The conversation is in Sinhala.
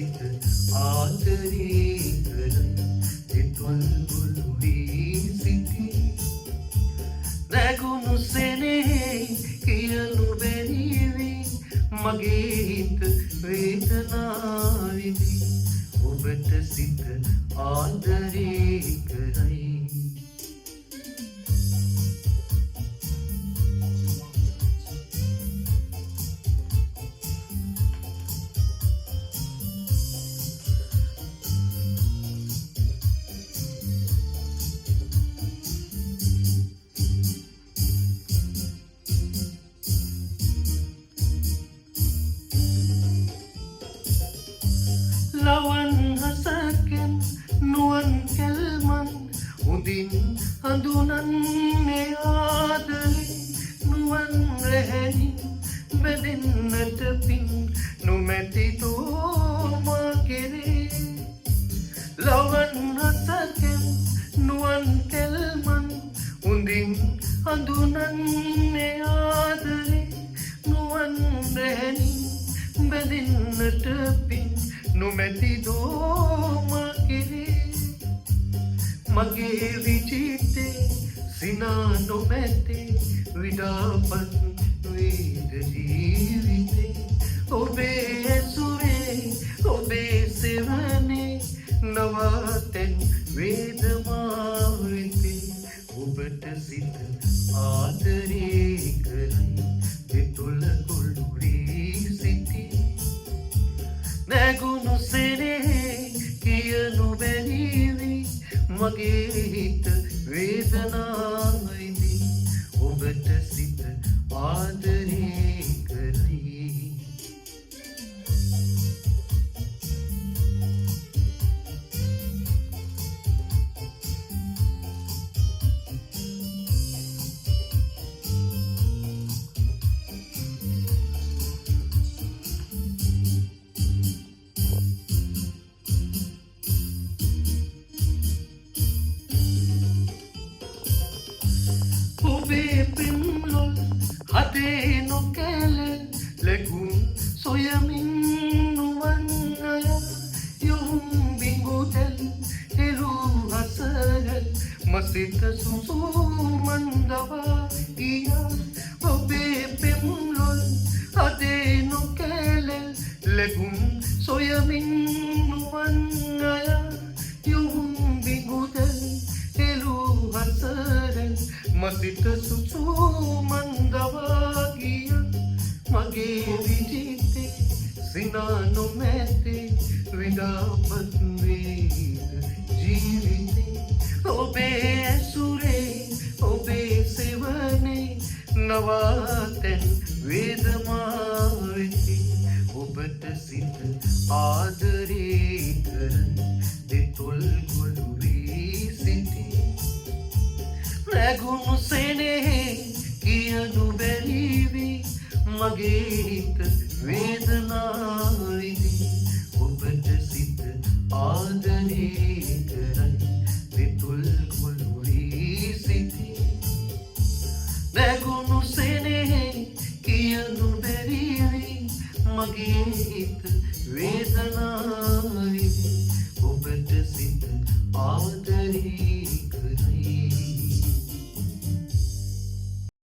සිත ආදරේ කරයි දෙතොල් ගොළු වී සිටී නැගුණු සෙනෙහි කියනු බැරිවි මගේ හිත වේදනාවිවි ඔබට සිත ආදරේ කරයි ලවන් හසකෙන් නුවන් කැල්මන් උදින් හඳුනන්නේ ආදරේ නුවන් රැහැනින් බැඳෙන්නට පින් නොමැති තෝමා කෙරේ ලවන් හසකෙන් නුවන් කැල්මන් උදින් හඳුනන්නේ ආදරේ නුවන් රැහැනින් බැඳෙන්නට පින් නොමැති දෝමා කෙරේ මගේ විචිතේ සිනා නොමැතේ විඩාපත් වේද ජීවිතේ ඔබේ ඇසුරේ ඔබේ සෙවනේ නවාතැන් වේදමා වෙතේ ඔබට සිත ආදරේ කරයි දෙතොල ගොළු වී සිටී නැගුණු සෙනෙහි කියනු බැරිවි මගේ හිත වේදනාවිවි ඔබට සිත ආදරේ කරයි ඔබේ පෙම්ලොල් හදේ නොකැලෙල් ලැබුම් සොයමින් නුවන් අය යොම් බිඟුතැල් හෙළූ හසරල් මසිත සුසුමන්දවා ගියා ඔබේ පෙම්ලොල් හදේ නොකැලෙල් ලැබුම් සොයමින් නුවන් අය යොම් බිඟුතැල් හෙළූ හසරල් මසිත සුසුමන්දවා ගිය මගේ විජිතේ සිනා නොමැතේ විඩාපත් වේද ජීවිතේ ඔබේ ඇසුරේ ඔබේ සෙවනේ නවාතැන් වේදමා වෙතේ ඔබට සිත ආදරේ කරයි දෙතොල් ගොළු වී සිටී නැගුණු සෙනෙහි කියනු බැරිවි මගේ හිත වේදනාවිවි ඔබට සිත ආදරේ කරයි දෙතොල් ගොළු වී සිටී නැගුණු සෙනෙහි කියනු බැරිවි මගේ හිත වේදනාවිවි